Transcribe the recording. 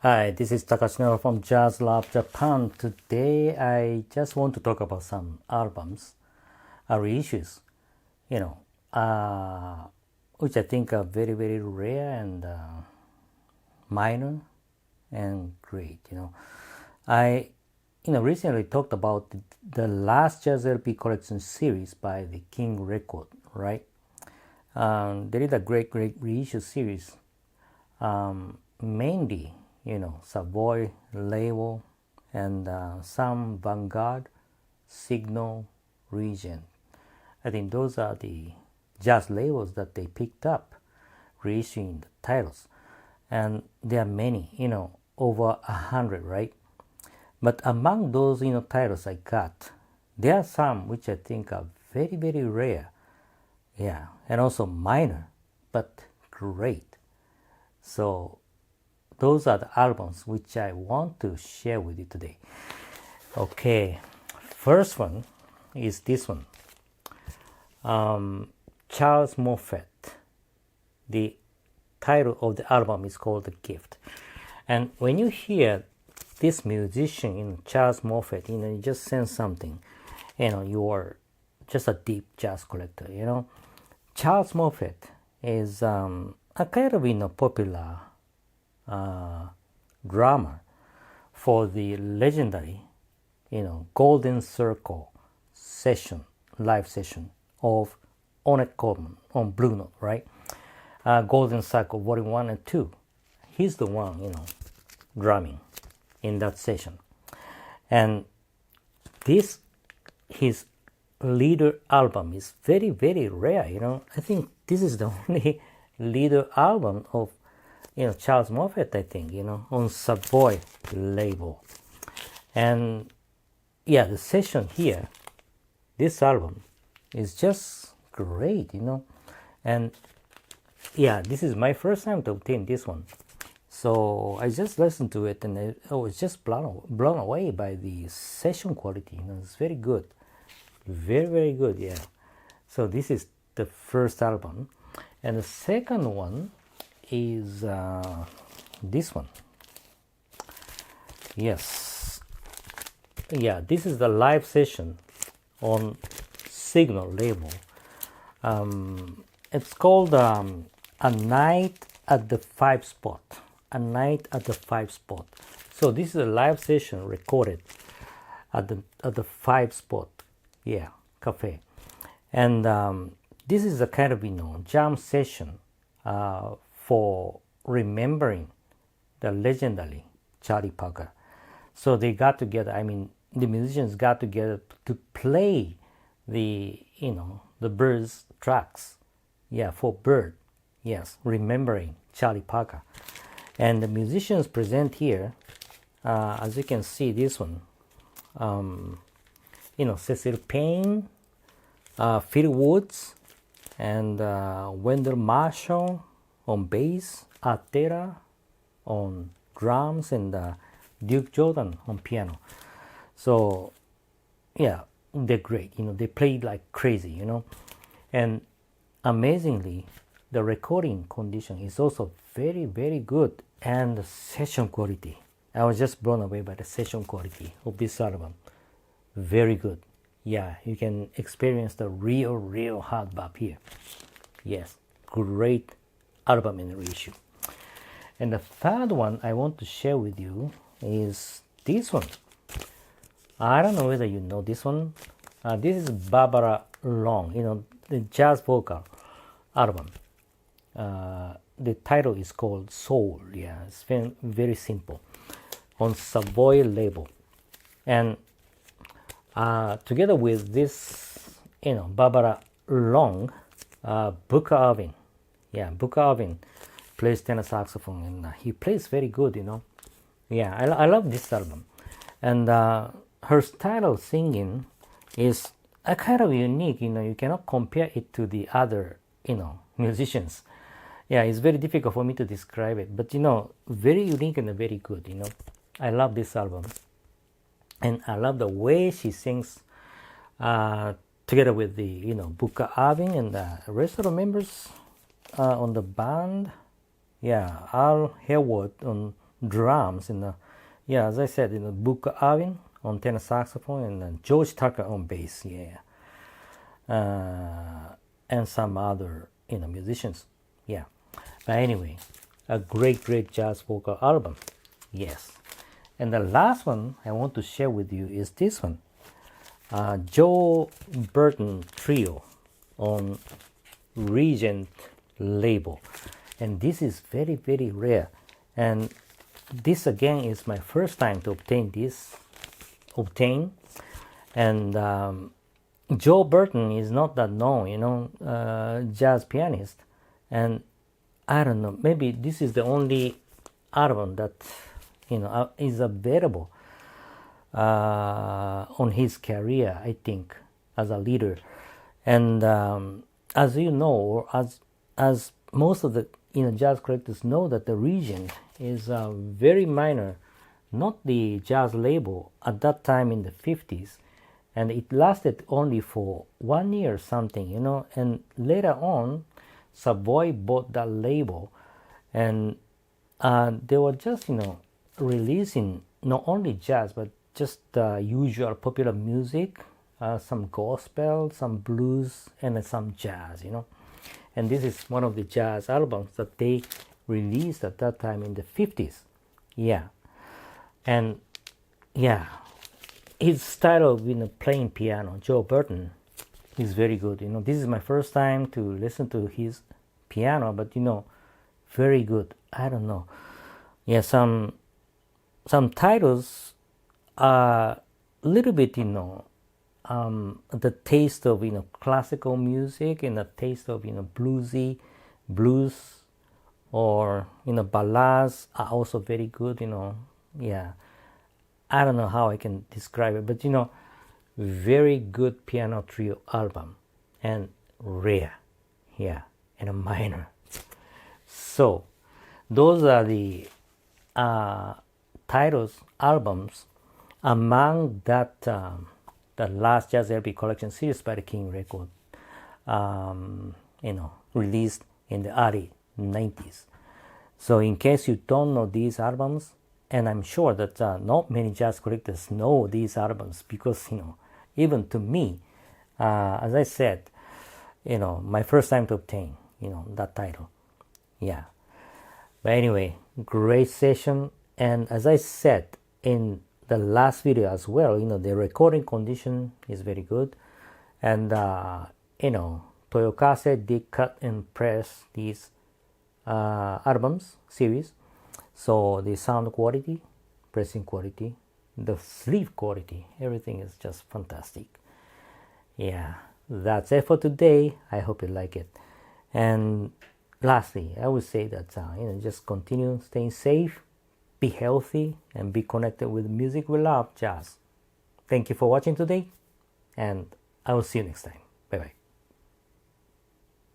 Hi, this is Takashi Noro from Jazz Lab Japan. Today I just want to talk about some albums, reissues, you know, which I think are very, very rare and minor and great. I, recently talked about the last Jazz LP collection series by the King Record, right? They did a great reissue series, mainly, Savoy label and some Vanguard, Signal, Regent. I think those are the jazz labels that they picked up, reissuing the titles. And there are many, over 100, right? But among those, titles I got, there are some which I think are very, very rare. Yeah, and also minor, but great. So those are the albums which I want to share with you today. Okay, first one is this one. Charles Moffett. The title of the album is called The Gift. And when you hear this musician, Charles Moffett, you just sense something. You are just a deep jazz collector, Charles Moffett is a kind of popular drummer for the legendary Golden Circle live session of Ornette Coleman on Blue Note, right? Golden Circle Volume 1 and 2. He's the one, drumming in that session. And his leader album is very, very rare, I think this is the only leader album of Charles Moffett, I think, on Savoy label. And yeah, the session here, this album is just great, and yeah, this is my first time to obtain this one. So I just listened to it and I was just blown away by the session quality. It's very good. Very, very good, yeah. So this is the first album. And the second one is this one. Yes. Yeah, this is the live session on Signal label. It's called A Night at the Five Spot. A Night at the Five Spot. So this is a live session recorded at the Five Spot, cafe. And this is a kind of jam session for remembering the legendary Charlie Parker. So they got together. The musicians got together to play the Byrds tracks. Yeah, for Byrd. Yes, remembering Charlie Parker. And the musicians present here, as you can see, this one. Cecil Payne, Phil Woods, and Wendell Marshall on bass, Atera on drums, and Duke Jordan on piano. So, yeah, they're great. They played like crazy, And amazingly, the recording condition is also very, very good. And the session quality. I was just blown away by the session quality of this album. Very good. Yeah, you can experience the real hard bop here. Yes, great album in the reissue. And the third one I want to share with you is this one. I don't know whether you know this one. This is Barbara Long, the jazz vocal album. The title is called Soul. Yeah, it's very, very simple. On Savoy label. And together with this, Barbara Long, Booker Irving. Yeah, Booker Irving plays tenor saxophone and he plays very good, Yeah, I love this album. And her style of singing is a kind of unique, you cannot compare it to the other, musicians. Yeah, it's very difficult for me to describe it, but very unique and very good, I love this album. And I love the way she sings together with the, Booker Irving and the rest of the members on the band. Yeah, Al Harewood on drums, yeah, as I said, Booker Arvin on tenor saxophone, and George Tucker on bass, yeah, and some other musicians, yeah. But anyway, a great jazz vocal album, yes. And the last one I want to share with you is this one, Joe Burton Trio on Regent label, and this is very rare, and this again is my first time to obtain, and Joe Burton is not that known, jazz pianist, and I don't know, maybe this is the only album that is available on his career, I think, as a leader. And as you know, or as most of the jazz collectors know, that the Regent is very minor, not the jazz label at that time in the 50s, and it lasted only for 1 year or something, and later on Savoy bought that label, and they were just releasing not only jazz but just usual popular music, some gospel, some blues, and some jazz, and this is one of the jazz albums that they released at that time in the 50s, yeah. And yeah, his style of playing piano, Joe Burton, is very good. This is my first time to listen to his piano, but very good. I don't know, yeah, some titles are a little bit the taste of classical music, and the taste of blues, or ballads are also very good. Yeah, I don't know how I can describe it, but very good piano trio album, and rare, yeah, and a minor. So those are the albums among that the last Jazz LP collection series by the King Record, released in the early 90s. So in case you don't know these albums, and I'm sure that not many jazz collectors know these albums, because even to me, as I said, my first time to obtain that title, yeah. But anyway, great session, and as I said in the last video as well, the recording condition is very good, and Toyokaze did cut and press these albums series, so the sound quality, pressing quality, the sleeve quality, everything is just fantastic. Yeah, that's it for today. I hope you like it. And lastly, I would say that just continue staying safe, be healthy, and be connected with music we love, jazz. Thank you for watching today, and I will see you next time.